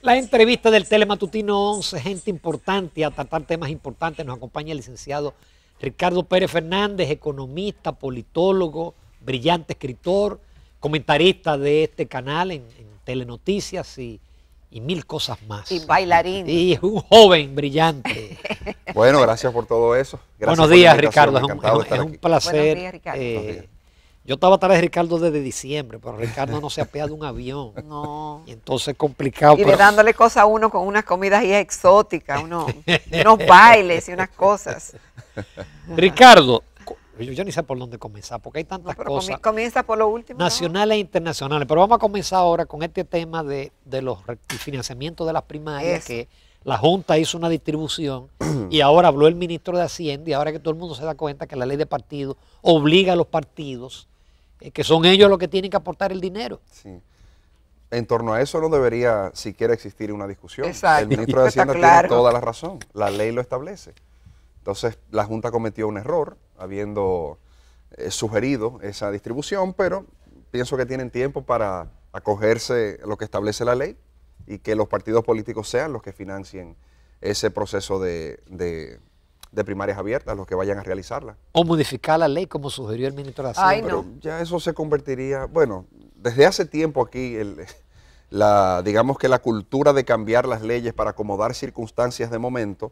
La entrevista del Telematutino 11, gente importante, a tratar temas importantes. Nos acompaña el licenciado Ricardo Pérez Fernández, economista, politólogo, brillante escritor, comentarista de este canal en Telenoticias y mil cosas más. Y bailarín. Y un joven brillante. Bueno, gracias por todo eso. Gracias. Buenos días, Ricardo. Es un placer. Buenos días, Ricardo. Buenos días. Yo estaba atrás de Ricardo desde diciembre, pero Ricardo no se apea de un avión. No. Y entonces es complicado. Y de dándole cosas a uno con unas comidas ahí exóticas, unos bailes y unas cosas. Ricardo, yo ni sé por dónde comenzar, porque hay tantas Pero cosas comienza por lo último. nacionales e internacionales. Pero vamos a comenzar ahora con este tema de los financiamientos de las primarias, Eso. que la Junta hizo una distribución y ahora habló el ministro de Hacienda, y ahora que todo el mundo se da cuenta que la ley de partidos obliga a los partidos, que son ellos los que tienen que aportar el dinero. Sí. En torno a eso no debería siquiera existir una discusión. Exacto. El ministro de Está Hacienda claro. tiene toda la razón. La ley lo establece. Entonces, la Junta cometió un error habiendo sugerido esa distribución, pero pienso que tienen tiempo para acogerse a lo que establece la ley y que los partidos políticos sean los que financien ese proceso de primarias abiertas, los que vayan a realizarla. O modificar la ley, como sugirió el ministro de Hacienda. Ay, Pero no. ya eso se convertiría, bueno, desde hace tiempo aquí, digamos que la cultura de cambiar las leyes para acomodar circunstancias de momento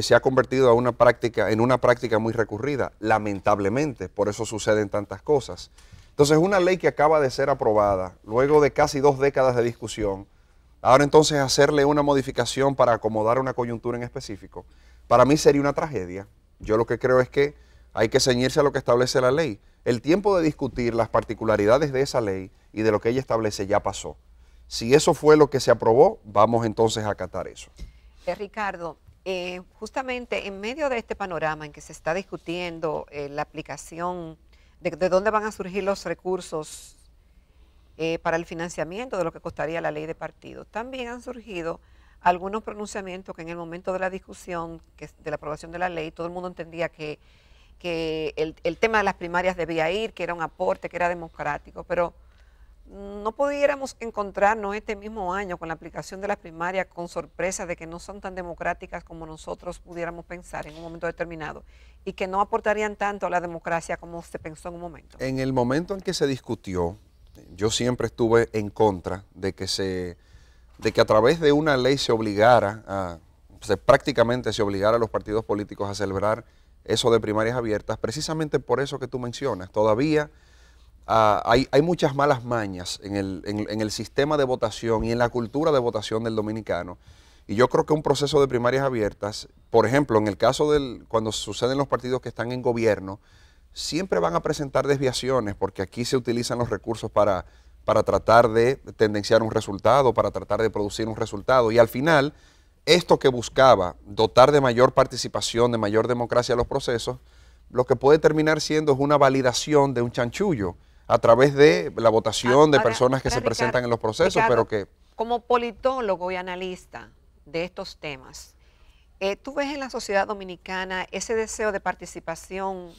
se ha convertido en una práctica muy recurrida, lamentablemente, por eso suceden tantas cosas. Entonces, una ley que acaba de ser aprobada, luego de casi 2 décadas de discusión, ahora entonces hacerle una modificación para acomodar una coyuntura en específico, para mí sería una tragedia. Yo lo que creo es que hay que ceñirse a lo que establece la ley. El tiempo de discutir las particularidades de esa ley y de lo que ella establece ya pasó. Si eso fue lo que se aprobó, vamos entonces a acatar eso. Ricardo, justamente en medio de este panorama en que se está discutiendo la aplicación de dónde van a surgir los recursos para el financiamiento de lo que costaría la ley de partidos, también han surgido algunos pronunciamientos que en el momento de la discusión, de la aprobación de la ley, todo el mundo entendía que el tema de las primarias debía ir, que era un aporte, que era democrático, pero no pudiéramos encontrarnos este mismo año con la aplicación de las primarias con sorpresa de que no son tan democráticas como nosotros pudiéramos pensar en un momento determinado y que no aportarían tanto a la democracia como se pensó en un momento. En el momento en que se discutió, yo siempre estuve en contra de que a través de una ley se obligara prácticamente se obligara a los partidos políticos a celebrar eso de primarias abiertas, precisamente por eso que tú mencionas. Todavía hay muchas malas mañas en el sistema de votación y en la cultura de votación del dominicano. Y yo creo que un proceso de primarias abiertas, por ejemplo, en el caso cuando suceden los partidos que están en gobierno, siempre van a presentar desviaciones porque aquí se utilizan los recursos para tratar de tendenciar un resultado, para tratar de producir un resultado. Y al final, esto que buscaba, dotar de mayor participación, de mayor democracia a los procesos, lo que puede terminar siendo es una validación de un chanchullo a través de la votación de personas que se presentan en los procesos, Ricardo, pero que... Como politólogo y analista de estos temas, ¿tú ves en la sociedad dominicana ese deseo de participación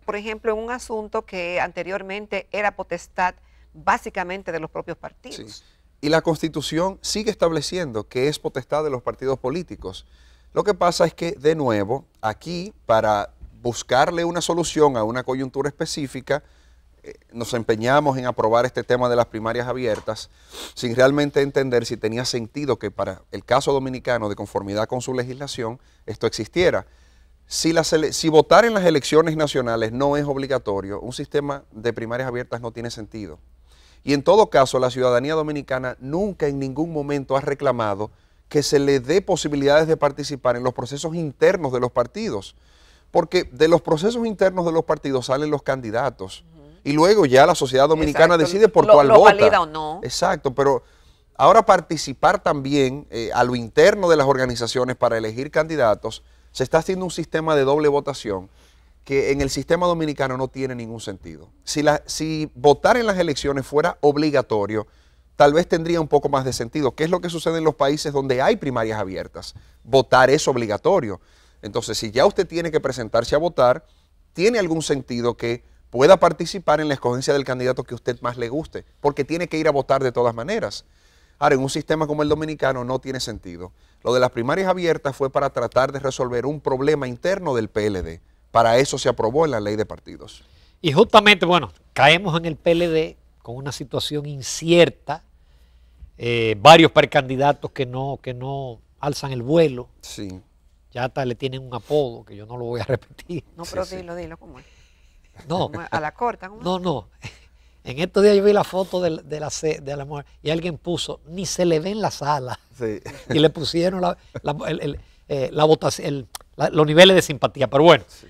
por ejemplo, en un asunto que anteriormente era potestad básicamente de los propios partidos? Sí. Y la Constitución sigue estableciendo que es potestad de los partidos políticos. Lo que pasa es que, de nuevo, aquí, para buscarle una solución a una coyuntura específica, nos empeñamos en aprobar este tema de las primarias abiertas sin realmente entender si tenía sentido que para el caso dominicano, de conformidad con su legislación, esto existiera. Si votar en las elecciones nacionales no es obligatorio, un sistema de primarias abiertas no tiene sentido. Y en todo caso, la ciudadanía dominicana nunca en ningún momento ha reclamado que se le dé posibilidades de participar en los procesos internos de los partidos, porque de los procesos internos de los partidos salen los candidatos y luego ya la sociedad dominicana decide por cuál lo vota. valida o no. Exacto, pero ahora participar también a lo interno de las organizaciones para elegir candidatos, se está haciendo un sistema de doble votación que en el sistema dominicano no tiene ningún sentido. Si votar en las elecciones fuera obligatorio, tal vez tendría un poco más de sentido. ¿Qué es lo que sucede en los países donde hay primarias abiertas? Votar es obligatorio. Entonces, si ya usted tiene que presentarse a votar, tiene algún sentido que pueda participar en la escogencia del candidato que a usted más le guste, porque tiene que ir a votar de todas maneras. Ahora, en un sistema como el dominicano no tiene sentido. Lo de las primarias abiertas fue para tratar de resolver un problema interno del PLD. Para eso se aprobó en la ley de partidos. Y justamente, bueno, caemos en el PLD con una situación incierta, varios precandidatos que no alzan el vuelo. Sí. Ya hasta le tienen un apodo que yo no lo voy a repetir. No, pero dilo, ¿cómo es? No, A la corta, ¿cómo es? no. En estos días yo vi la foto de la mujer y alguien puso, ni se le ve en la sala. Sí. Y le pusieron la votación, los niveles de simpatía. Pero bueno, Sí.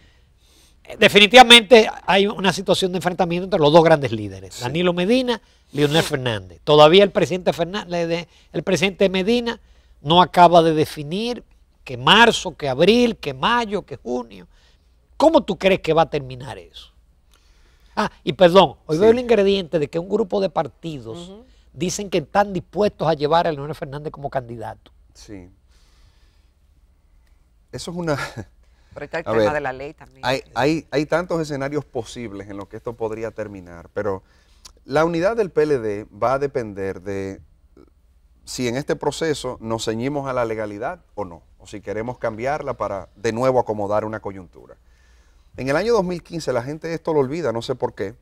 Definitivamente hay una situación de enfrentamiento entre los dos grandes líderes, Sí. Danilo Medina, Leonel Fernández. Todavía el presidente Medina no acaba de definir que marzo, que abril, que mayo, que junio. ¿Cómo tú crees que va a terminar eso? Ah, y perdón, hoy veo el ingrediente de que un grupo de partidos dicen que están dispuestos a llevar a Leonel Fernández como candidato. Sí. Eso es una... Pero está el tema de la ley también. Hay tantos escenarios posibles en los que esto podría terminar, pero la unidad del PLD va a depender de si en este proceso nos ceñimos a la legalidad o no, o si queremos cambiarla para de nuevo acomodar una coyuntura. En el año 2015 la gente esto lo olvida, no sé por qué.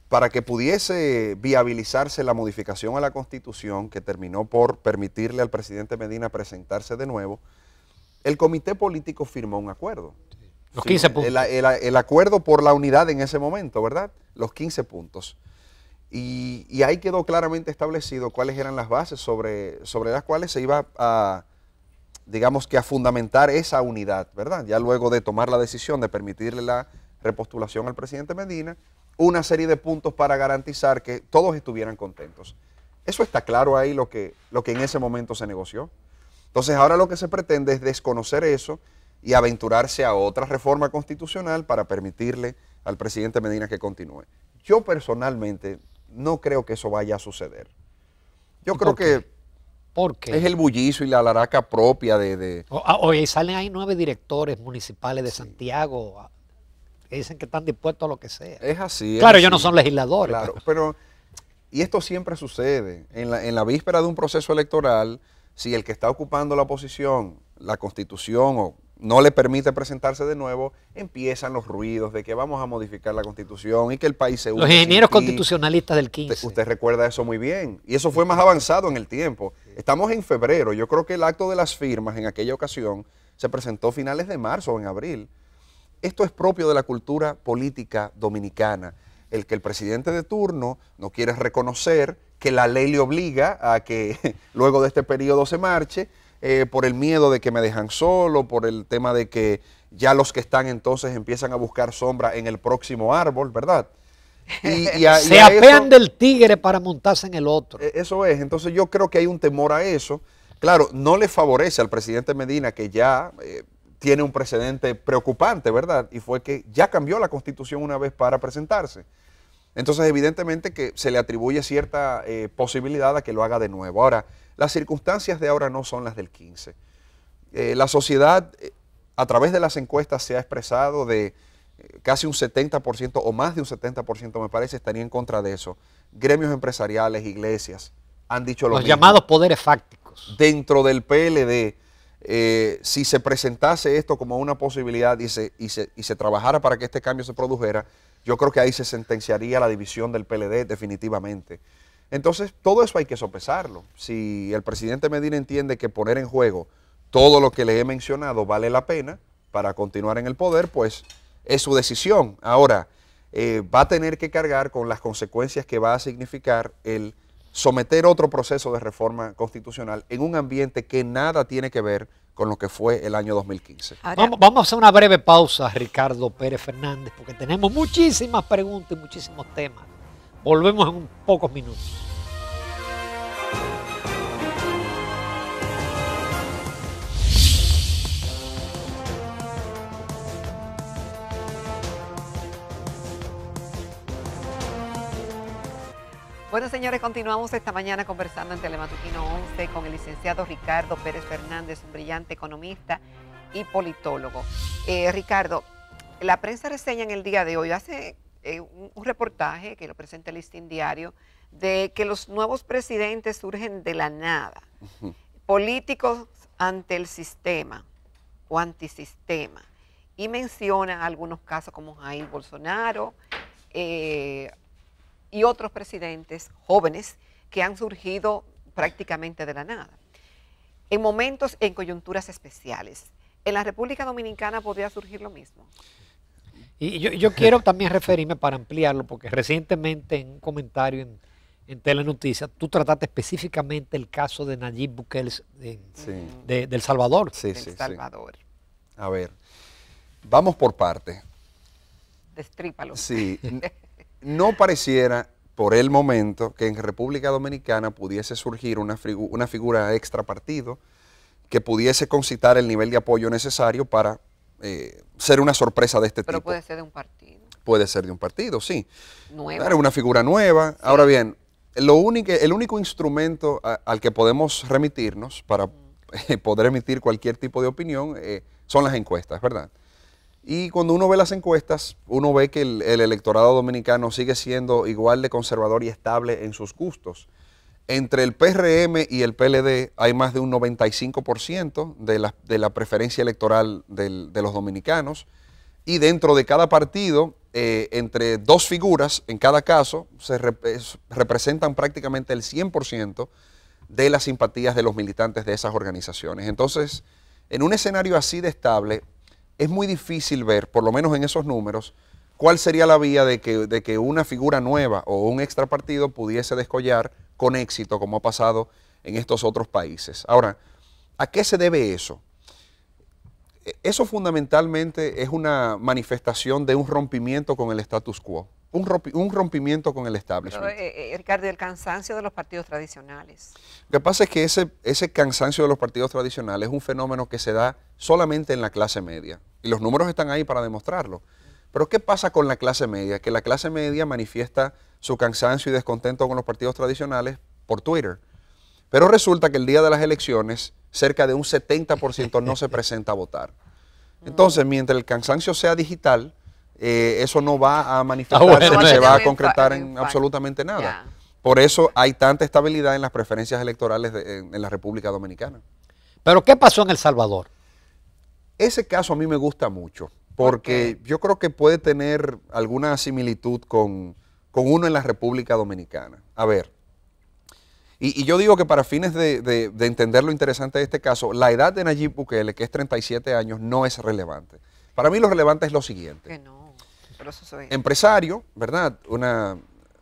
Para que pudiese viabilizarse la modificación a la Constitución que terminó por permitirle al presidente Medina presentarse de nuevo, el comité político firmó un acuerdo. Los 15 puntos. El acuerdo por la unidad en ese momento, ¿verdad? Los 15 puntos. Y ahí quedó claramente establecido cuáles eran las bases sobre las cuales se iba a, digamos que a fundamentar esa unidad, ¿verdad? Ya luego de tomar la decisión de permitirle la repostulación al presidente Medina, una serie de puntos para garantizar que todos estuvieran contentos. Eso está claro ahí lo que en ese momento se negoció. Entonces ahora lo que se pretende es desconocer eso y aventurarse a otra reforma constitucional para permitirle al presidente Medina que continúe. Yo personalmente no creo que eso vaya a suceder. Yo creo que ¿Por qué? es el bullicio y la laraca propia Oye, salen ahí 9 directores municipales de Santiago que dicen que están dispuestos a lo que sea. Es así. Claro, es ellos no así. son legisladores. Claro, pero y esto siempre sucede. En la víspera de un proceso electoral, si el que está ocupando la posición, la Constitución, o no le permite presentarse de nuevo, empiezan los ruidos de que vamos a modificar la Constitución y que el país se une. Los ingenieros sin ti. constitucionalistas del 15. Usted recuerda eso muy bien. Y eso fue más avanzado en el tiempo. Estamos en febrero. Yo creo que el acto de las firmas en aquella ocasión se presentó a finales de marzo o en abril. Esto es propio de la cultura política dominicana. El que el presidente de turno no quiere reconocer que la ley le obliga a que luego de este periodo se marche, por el miedo de que me dejan solo, por el tema de que ya los que están entonces empiezan a buscar sombra en el próximo árbol, ¿verdad? Se apean del tigre para montarse en el otro. Eso es, entonces yo creo que hay un temor a eso. Claro, no le favorece al presidente Medina, que ya tiene un precedente preocupante, ¿verdad? Y fue que ya cambió la Constitución una vez para presentarse. Entonces, evidentemente que se le atribuye cierta posibilidad a que lo haga de nuevo. Ahora, las circunstancias de ahora no son las del 15. La sociedad, a través de las encuestas, se ha expresado de casi un 70% o más de un 70%, me parece, estaría en contra de eso. Gremios empresariales, iglesias, han dicho lo mismo. Los llamados poderes fácticos. Dentro del PLD, si se presentase esto como una posibilidad y se trabajara para que este cambio se produjera, yo creo que ahí se sentenciaría la división del PLD definitivamente. Entonces, todo eso hay que sopesarlo. Si el presidente Medina entiende que poner en juego todo lo que le he mencionado vale la pena para continuar en el poder, pues es su decisión. Ahora, va a tener que cargar con las consecuencias que va a significar el someter otro proceso de reforma constitucional en un ambiente que nada tiene que ver con lo que fue el año 2015. Vamos a hacer una breve pausa, Ricardo Pérez Fernández, porque tenemos muchísimas preguntas y muchísimos temas. Volvemos en pocos minutos. Bueno, señores, continuamos esta mañana conversando en Telematutino 11 con el licenciado Ricardo Pérez Fernández, un brillante economista y politólogo. Ricardo, la prensa reseña en el día de hoy, hace un reportaje que lo presenta el Listín Diario de que los nuevos presidentes surgen de la nada. Políticos ante el sistema o antisistema. Y menciona algunos casos como Jair Bolsonaro y otros presidentes jóvenes que han surgido prácticamente de la nada. En momentos, en coyunturas especiales. ¿En la República Dominicana podría surgir lo mismo? Y yo quiero también referirme para ampliarlo, porque recientemente en un comentario en Telenoticias, tú trataste específicamente el caso de Nayib Bukele de El Salvador. Sí, del Salvador. A ver, vamos por parte. Destrípalo. Sí, no pareciera por el momento que en República Dominicana pudiese surgir una figura extra partido que pudiese concitar el nivel de apoyo necesario para ser una sorpresa de este tipo. Pero puede ser de un partido. Puede ser de un partido, sí. Nueva. Era una figura nueva. Sí. Ahora bien, el único instrumento al que podemos remitirnos para poder emitir cualquier tipo de opinión son las encuestas, ¿verdad? Y cuando uno ve las encuestas, uno ve que el electorado dominicano sigue siendo igual de conservador y estable en sus gustos. Entre el PRM y el PLD hay más de un 95% de la preferencia electoral de los dominicanos. Y dentro de cada partido, entre dos figuras, en cada caso, representan prácticamente el 100% de las simpatías de los militantes de esas organizaciones. Entonces, en un escenario así de estable, es muy difícil ver, por lo menos en esos números, cuál sería la vía de que una figura nueva o un extra partido pudiese descollar con éxito, como ha pasado en estos otros países. Ahora, ¿a qué se debe eso? Eso fundamentalmente es una manifestación de un rompimiento con el status quo, un rompimiento con el establishment. Pero, Ricardo, el cansancio de los partidos tradicionales. Lo que pasa es que ese cansancio de los partidos tradicionales es un fenómeno que se da solamente en la clase media, y los números están ahí para demostrarlo. Pero ¿qué pasa con la clase media? Que la clase media manifiesta su cansancio y descontento con los partidos tradicionales por Twitter. Pero resulta que el día de las elecciones, cerca de un 70% no se presenta a votar. Entonces, mientras el cansancio sea digital, eso no va a manifestarse ni se va a concretar en absolutamente nada. Ya. Por eso hay tanta estabilidad en las preferencias electorales en la República Dominicana. Pero ¿qué pasó en El Salvador? Ese caso a mí me gusta mucho, porque yo creo que puede tener alguna similitud con uno en la República Dominicana. A ver, y yo digo que para fines de entender lo interesante de este caso, la edad de Nayib Bukele, que es 37 años, no es relevante. Para mí lo relevante es lo siguiente. Que no, pero eso soy. Empresario, ¿verdad?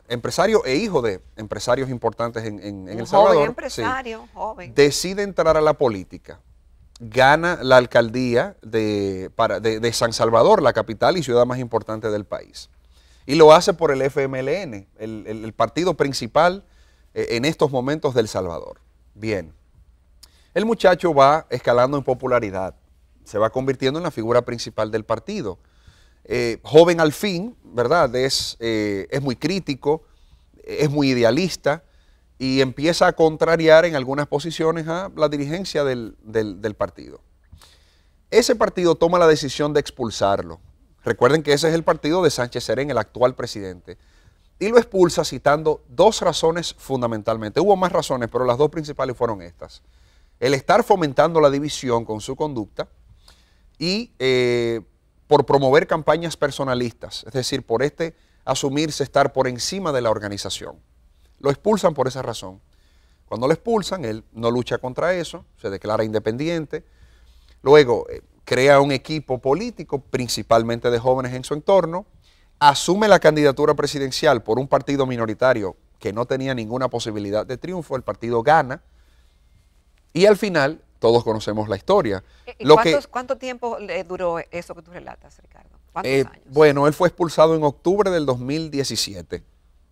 Empresario e hijo de empresarios importantes en El Un Salvador. joven empresario, joven. Decide entrar a la política. Gana la alcaldía de San Salvador, la capital y ciudad más importante del país. Y lo hace por el FMLN, el partido principal en estos momentos de El Salvador. Bien. El muchacho va escalando en popularidad, se va convirtiendo en la figura principal del partido. Joven al fin, ¿verdad? Es muy crítico, es muy idealista y empieza a contrariar en algunas posiciones a la dirigencia del partido. Ese partido toma la decisión de expulsarlo. Recuerden que ese es el partido de Sánchez Serén, el actual presidente. Y lo expulsa citando dos razones fundamentalmente. Hubo más razones, pero las dos principales fueron estas. El estar fomentando la división con su conducta y por promover campañas personalistas, es decir, por asumirse estar por encima de la organización. Lo expulsan por esa razón. Cuando lo expulsan, él no lucha contra eso, se declara independiente. Luego crea un equipo político, principalmente de jóvenes en su entorno, asume la candidatura presidencial por un partido minoritario que no tenía ninguna posibilidad de triunfo, el partido gana, y al final todos conocemos la historia. ¿Cuánto tiempo duró eso que tú relatas, Ricardo? ¿Cuántos años? Bueno, él fue expulsado en octubre del 2017,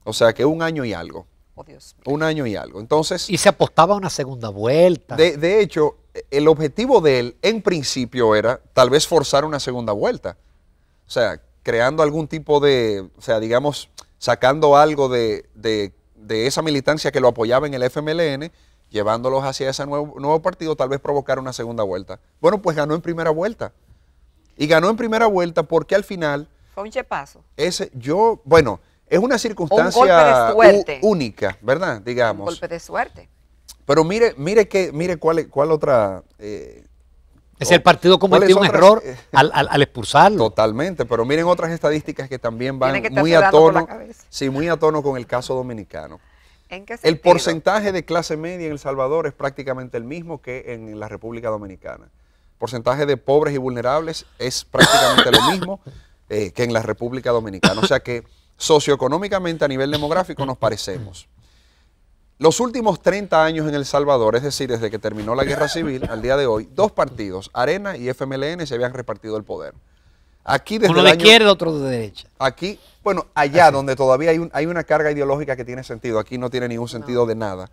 o sea que un año y algo. Oh, Dios mío. Un año y algo. Entonces, Y se apostaba a una segunda vuelta. de hecho, el objetivo de él en principio era tal vez forzar una segunda vuelta. O sea, creando algún tipo digamos, sacando algo de esa militancia que lo apoyaba en el FMLN, llevándolos hacia ese nuevo partido, tal vez provocar una segunda vuelta. Bueno, pues ganó en primera vuelta. Y ganó en primera vuelta porque al final Fue un chepazo. Bueno, es una circunstancia única, ¿verdad? Digamos. Un golpe de suerte. Pero mire cuál otra... el partido cometió un error al expulsarlo. Totalmente, pero miren otras estadísticas que también van muy a tono, muy a tono con el caso dominicano. ¿En qué sentido? El porcentaje de clase media en El Salvador es prácticamente el mismo que en la República Dominicana. El porcentaje de pobres y vulnerables es prácticamente lo mismo que en la República Dominicana. O sea que socioeconómicamente a nivel demográfico nos parecemos. Los últimos 30 años en El Salvador, es decir, desde que terminó la guerra civil al día de hoy, dos partidos, Arena y FMLN, se habían repartido el poder. Aquí desde uno de izquierda, otro de derecha. Aquí, bueno, allá donde todavía hay una carga ideológica que tiene sentido, aquí no tiene ningún sentido de nada.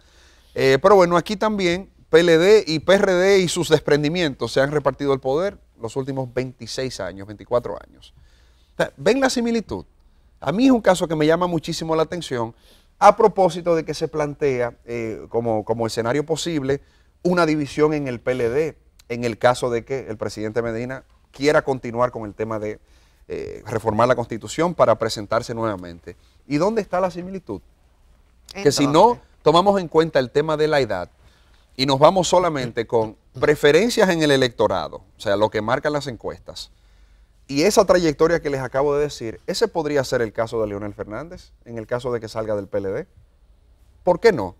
Pero bueno, aquí también PLD y PRD y sus desprendimientos se han repartido el poder los últimos 26 años, 24 años. O sea, ¿ven la similitud? A mí es un caso que me llama muchísimo la atención a propósito de que se plantea como escenario posible una división en el PLD en el caso de que el presidente Medina quiera continuar con el tema de reformar la Constitución para presentarse nuevamente. ¿Y dónde está la similitud? Que si no tomamos en cuenta el tema de la edad y nos vamos solamente con preferencias en el electorado, o sea, lo que marcan las encuestas, y esa trayectoria que les acabo de decir, ese podría ser el caso de Leonel Fernández, en el caso de que salga del PLD. ¿Por qué no?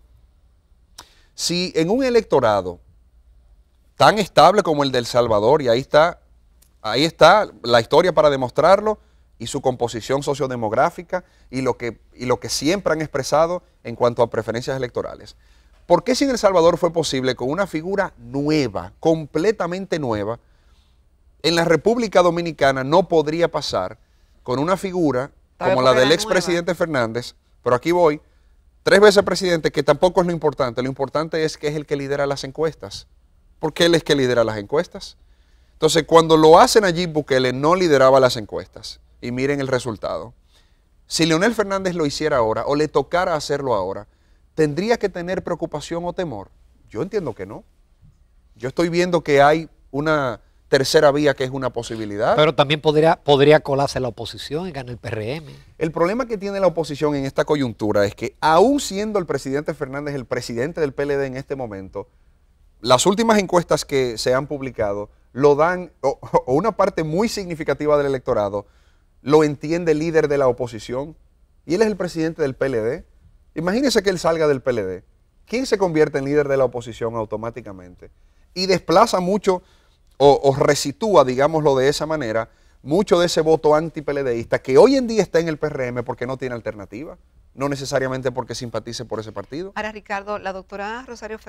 Si en un electorado tan estable como el de El Salvador, y ahí está la historia para demostrarlo, y su composición sociodemográfica, y lo que siempre han expresado en cuanto a preferencias electorales. ¿Por qué si en El Salvador fue posible con una figura nueva, completamente nueva, en la República Dominicana no podría pasar con una figura como la del expresidente Fernández? Pero aquí voy, 3 veces presidente, que tampoco es lo importante es que es el que lidera las encuestas. ¿Por qué él es que lidera las encuestas? Entonces, cuando lo hacen allí, Bukele no lideraba las encuestas. Y miren el resultado. Si Leonel Fernández lo hiciera ahora, o le tocara hacerlo ahora, ¿tendría que tener preocupación o temor? Yo entiendo que no. Yo estoy viendo que hay una tercera vía que es una posibilidad. Pero también podría colarse la oposición y ganar el PRM. El problema que tiene la oposición en esta coyuntura es que, aún siendo el presidente Fernández el presidente del PLD en este momento, las últimas encuestas que se han publicado lo dan, o una parte muy significativa del electorado lo entiende líder de la oposición, y él es el presidente del PLD. Imagínense que él salga del PLD. ¿Quién se convierte en líder de la oposición automáticamente? Y desplaza mucho, o resitúa, digámoslo de esa manera, mucho de ese voto anti-PLDista que hoy en día está en el PRM porque no tiene alternativa, no necesariamente porque simpatice por ese partido. Ahora, Ricardo, la doctora Rosario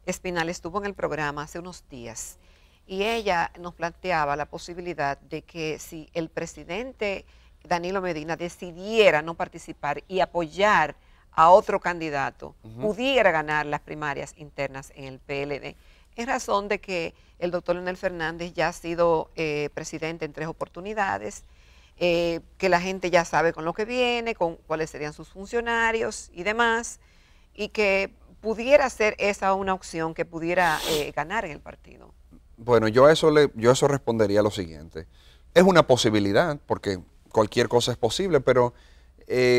Espinal estuvo en el programa hace unos días y ella nos planteaba la posibilidad de que si el presidente Danilo Medina decidiera no participar y apoyar a otro candidato, pudiera ganar las primarias internas en el PLD, en razón de que el doctor Leonel Fernández ya ha sido presidente en 3 oportunidades, que la gente ya sabe con lo que viene, con cuáles serían sus funcionarios y demás, y que pudiera ser esa una opción que pudiera ganar en el partido. Bueno, yo a eso respondería lo siguiente. Es una posibilidad, porque cualquier cosa es posible, pero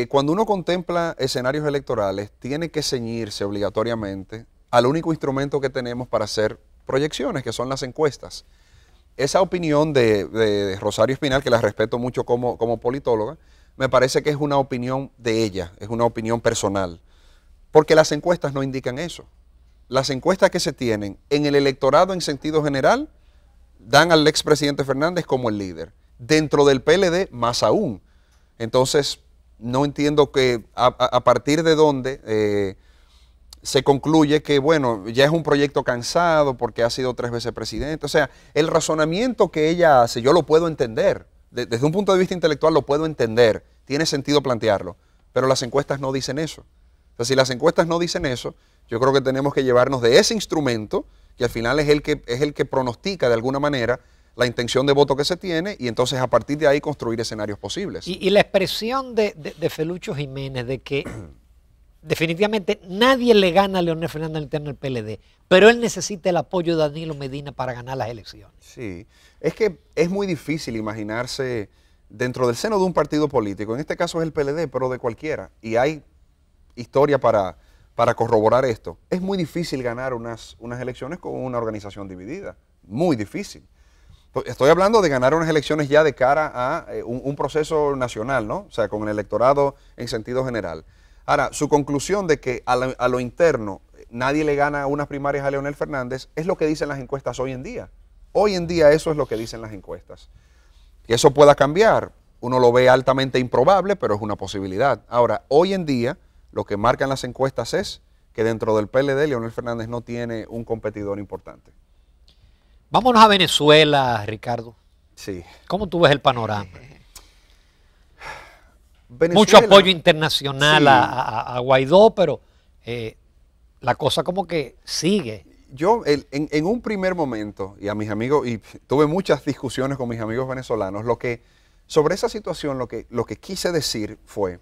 cuando uno contempla escenarios electorales, tiene que ceñirse obligatoriamente al único instrumento que tenemos para hacer proyecciones, que son las encuestas. Esa opinión de Rosario Espinal, que la respeto mucho como politóloga, me parece que es una opinión de ella, es una opinión personal, porque las encuestas no indican eso. Las encuestas que se tienen en el electorado en sentido general dan al expresidente Fernández como el líder. Dentro del PLD, más aún. Entonces, no entiendo que a partir de dónde se concluye que, bueno, ya es un proyecto cansado porque ha sido 3 veces presidente. O sea, el razonamiento que ella hace, yo lo puedo entender. Desde un punto de vista intelectual lo puedo entender. Tiene sentido plantearlo. Pero las encuestas no dicen eso. Entonces, si las encuestas no dicen eso, yo creo que tenemos que llevarnos de ese instrumento, que al final es el que pronostica de alguna manera la intención de voto que se tiene, y entonces a partir de ahí construir escenarios posibles. Y la expresión de Felucho Jiménez de que definitivamente nadie le gana a Leonel Fernández al interno del PLD, pero él necesita el apoyo de Danilo Medina para ganar las elecciones. Sí, es que es muy difícil imaginarse dentro del seno de un partido político, en este caso es el PLD, pero de cualquiera, y hay historia para corroborar esto. Es muy difícil ganar unas elecciones con una organización dividida, muy difícil. Estoy hablando de ganar unas elecciones ya de cara a un proceso nacional, ¿no? O sea, con el electorado en sentido general. Ahora, su conclusión de que a lo interno nadie le gana unas primarias a Leonel Fernández es lo que dicen las encuestas hoy en día. Hoy en día eso es lo que dicen las encuestas. Que eso pueda cambiar, uno lo ve altamente improbable, pero es una posibilidad. Ahora, hoy en día lo que marcan las encuestas es que dentro del PLD Leonel Fernández no tiene un competidor importante. Vámonos a Venezuela, Ricardo. Sí. ¿Cómo tú ves el panorama? Venezuela, mucho apoyo internacional sí. a Guaidó, pero la cosa como que sigue. Yo en un primer momento, y a mis amigos, y tuve muchas discusiones con mis amigos venezolanos, sobre esa situación lo que quise decir fue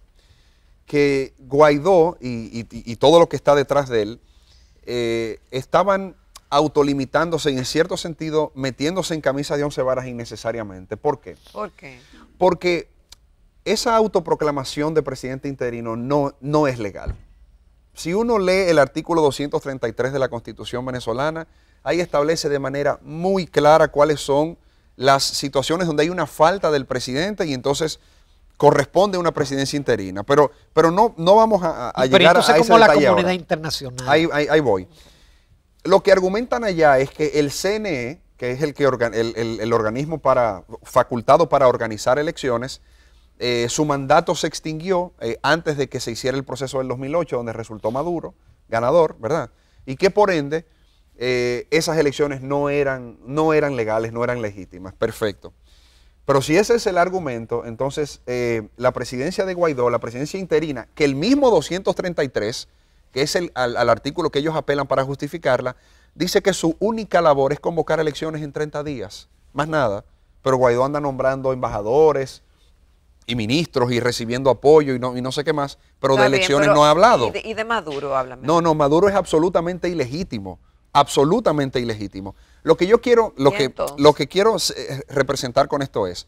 que Guaidó y todo lo que está detrás de él estaban autolimitándose y en cierto sentido metiéndose en camisa de 11 varas innecesariamente. ¿Por qué? ¿Por qué? Porque esa autoproclamación de presidente interino no es legal. Si uno lee el artículo 233 de la Constitución venezolana, ahí establece de manera muy clara cuáles son las situaciones donde hay una falta del presidente y entonces corresponde a una presidencia interina. Pero no vamos a llegar a ese como la detalle comunidad ahora. Internacional. Ahí voy. Lo que argumentan allá es que el CNE, que es el organismo facultado para organizar elecciones, su mandato se extinguió antes de que se hiciera el proceso del 2008, donde resultó Maduro ganador, ¿verdad? Y que por ende esas elecciones no eran legales, no eran legítimas. Perfecto. Pero si ese es el argumento, entonces la presidencia de Guaidó, la presidencia interina, que el mismo 233, que es al artículo que ellos apelan para justificarla, dice que su única labor es convocar elecciones en 30 días, más nada. Pero Guaidó anda nombrando embajadores y ministros y recibiendo apoyo y no sé qué más, pero Está de bien, elecciones pero no ha hablado. ¿Y de Maduro háblame? No, Maduro es absolutamente ilegítimo, absolutamente ilegítimo. Lo que yo quiero, lo que quiero representar con esto es,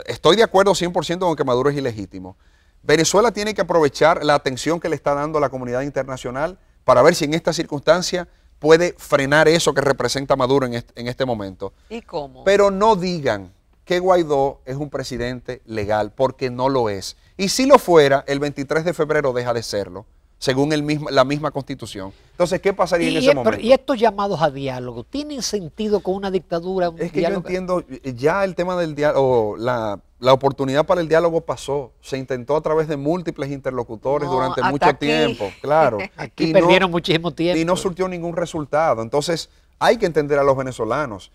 estoy de acuerdo 100% con que Maduro es ilegítimo. Venezuela tiene que aprovechar la atención que le está dando la comunidad internacional para ver si en esta circunstancia puede frenar eso que representa Maduro en este momento. ¿Y cómo? Pero no digan que Guaidó es un presidente legal, porque no lo es. Y si lo fuera, el 23 de febrero deja de serlo, según la misma Constitución. Entonces, ¿qué pasaría en ese momento? ¿Y estos llamados a diálogo tienen sentido con una dictadura? Es que yo entiendo, ya el tema del diálogo, la oportunidad para el diálogo pasó. Se intentó a través de múltiples interlocutores durante mucho tiempo, claro. Aquí perdieron muchísimo tiempo. Y no surtió ningún resultado. Entonces, hay que entender a los venezolanos.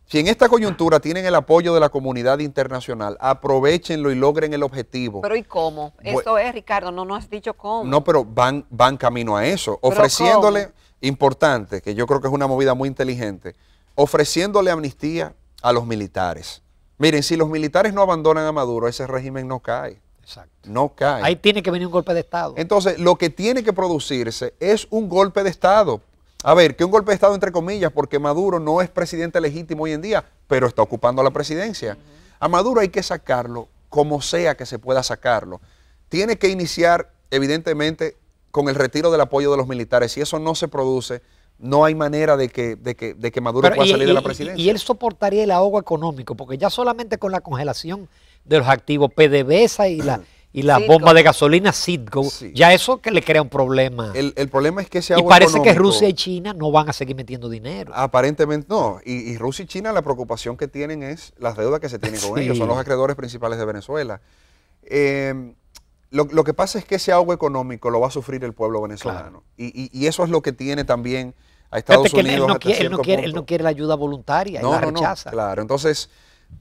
Si en esta coyuntura tienen el apoyo de la comunidad internacional, aprovechenlo y logren el objetivo. Pero ¿y cómo? Esto es, Ricardo, no has dicho cómo. No, pero van camino a eso. Ofreciéndole, importante, que yo creo que es una movida muy inteligente, ofreciéndole amnistía a los militares. Miren, si los militares no abandonan a Maduro, ese régimen no cae. Exacto. No cae. Ahí tiene que venir un golpe de Estado. Entonces, lo que tiene que producirse es un golpe de Estado. A ver, que un golpe de Estado entre comillas, porque Maduro no es presidente legítimo hoy en día, pero está ocupando la presidencia. A Maduro hay que sacarlo como sea que se pueda sacarlo. Tiene que iniciar, evidentemente, con el retiro del apoyo de los militares. Si eso no se produce, no hay manera de que Maduro pueda salir de la presidencia. Y él soportaría el ahogo económico, porque ya solamente con la congelación de los activos PDVSA y la bomba de gasolina Citgo, ya eso que le crea un problema. El problema es que ese agua y parece que Rusia y China no van a seguir metiendo dinero. Aparentemente no. Y Rusia y China, la preocupación que tienen es las deudas que se tienen con ellos. Son los acreedores principales de Venezuela. Lo que pasa es que ese agua económico lo va a sufrir el pueblo venezolano. Claro. Y eso es lo que tiene también a Estados Unidos. Él no quiere la ayuda voluntaria, él la rechaza. Claro, entonces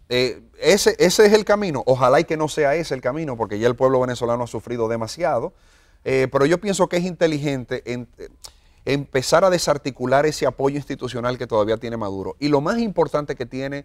ese es el camino. Ojalá y que no sea ese el camino, porque ya el pueblo venezolano ha sufrido demasiado. Pero yo pienso que es inteligente empezar a desarticular ese apoyo institucional que todavía tiene Maduro. Y lo más importante que tiene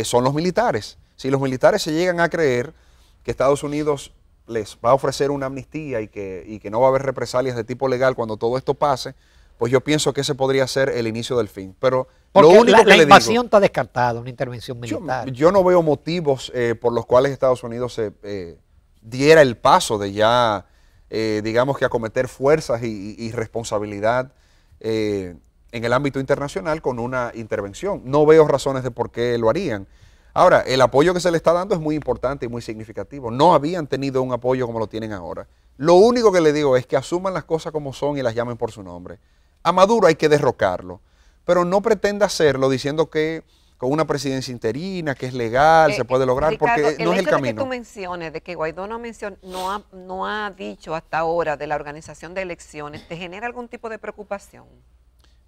son los militares. Si los militares se llegan a creer que Estados Unidos les va a ofrecer una amnistía y que no va a haber represalias de tipo legal cuando todo esto pase, pues yo pienso que ese podría ser el inicio del fin. Pero Porque lo único que la le invasión digo, está descartada, una intervención militar. yo no veo motivos por los cuales Estados Unidos se diera el paso de ya, digamos que acometer fuerzas y responsabilidad en el ámbito internacional con una intervención. No veo razones de por qué lo harían. Ahora, el apoyo que se le está dando es muy importante y muy significativo. No habían tenido un apoyo como lo tienen ahora. Lo único que le digo es que asuman las cosas como son y las llamen por su nombre. A Maduro hay que derrocarlo, pero no pretenda hacerlo diciendo que con una presidencia interina, que es legal, se puede lograr, Ricardo, porque no es el hecho de que camino. tú menciones, de que Guaidó no ha dicho hasta ahora de la organización de elecciones, ¿te genera algún tipo de preocupación?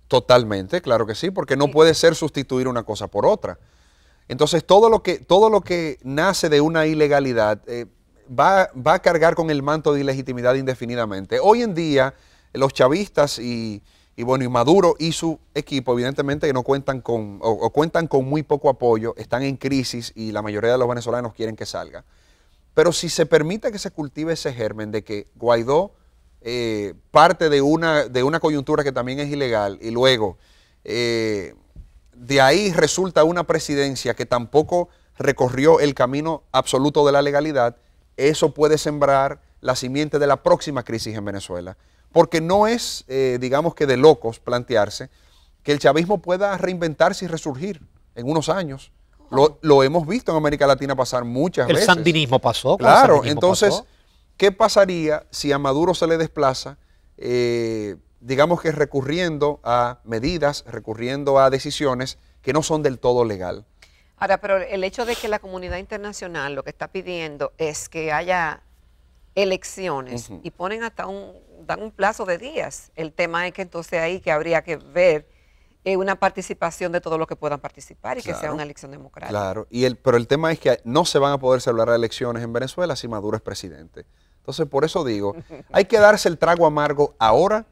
Totalmente, claro que sí, porque no puede ser sustituir una cosa por otra. Entonces, todo lo que nace de una ilegalidad va a cargar con el manto de ilegitimidad indefinidamente. Hoy en día, los chavistas y Maduro y su equipo, evidentemente, que no cuentan o cuentan con muy poco apoyo, están en crisis y la mayoría de los venezolanos quieren que salga. Pero si se permite que se cultive ese germen de que Guaidó parte de una coyuntura que también es ilegal y luego de ahí resulta una presidencia que tampoco recorrió el camino absoluto de la legalidad, eso puede sembrar la simiente de la próxima crisis en Venezuela. Porque no es, digamos que de locos plantearse que el chavismo pueda reinventarse y resurgir en unos años. Lo hemos visto en América Latina pasar muchas veces. El sandinismo pasó. Claro, entonces, ¿qué pasaría si a Maduro se le desplaza, digamos que recurriendo a medidas, recurriendo a decisiones que no son del todo legal? Ahora, pero el hecho de que la comunidad internacional lo que está pidiendo es que haya elecciones y ponen hasta dan un plazo de días. El tema es que entonces ahí que habría que ver una participación de todos los que puedan participar y que sea una elección democrática. Claro, pero el tema es que no se van a poder celebrar elecciones en Venezuela si Maduro es presidente. Entonces, por eso digo, hay que darse el trago amargo ahora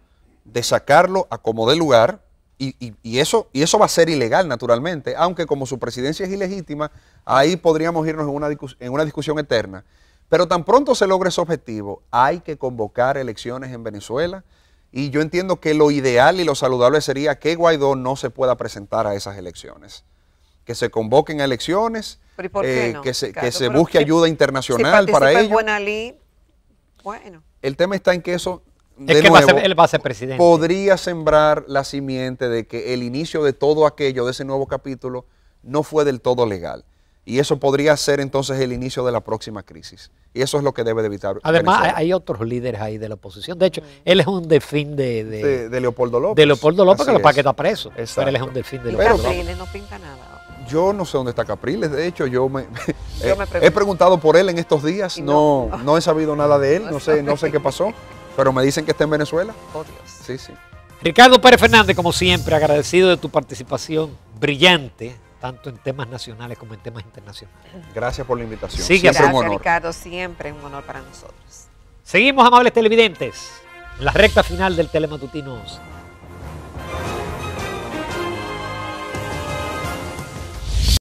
de sacarlo a como dé lugar y eso va a ser ilegal naturalmente, aunque como su presidencia es ilegítima, ahí podríamos irnos en una discusión eterna. Pero tan pronto se logre ese objetivo, hay que convocar elecciones en Venezuela y yo entiendo que lo ideal y lo saludable sería que Guaidó no se pueda presentar a esas elecciones. Que se convoquen a elecciones, ¿Pero y por qué no, que Ricardo? se busque ayuda internacional si para ello. Bueno. El tema está en que eso, es que nuevo, él va a ser presidente. Podría sembrar la simiente de que el inicio de todo aquello, de ese nuevo capítulo, no fue del todo legal. Y eso podría ser entonces el inicio de la próxima crisis. Y eso es lo que debe de evitar. Además, hay otros líderes ahí de la oposición. De hecho, él es un delfín de Leopoldo López. De Leopoldo López, que lo para que está preso. Exacto. Pero él es un delfín de Y Leopoldo López. Capriles no pinta nada. Yo no sé dónde está Capriles. De hecho, he preguntado por él en estos días. No he sabido nada de él. No sé qué pasó. Pero me dicen que está en Venezuela. Oh, Dios. Sí, sí. Ricardo Pérez Fernández, como siempre, agradecido de tu participación brillante, tanto en temas nacionales como en temas internacionales. Gracias por la invitación. Sí, siempre Gracias, un honor. Ricardo, siempre un honor para nosotros. Seguimos, amables televidentes, en la recta final del Telematutino 11.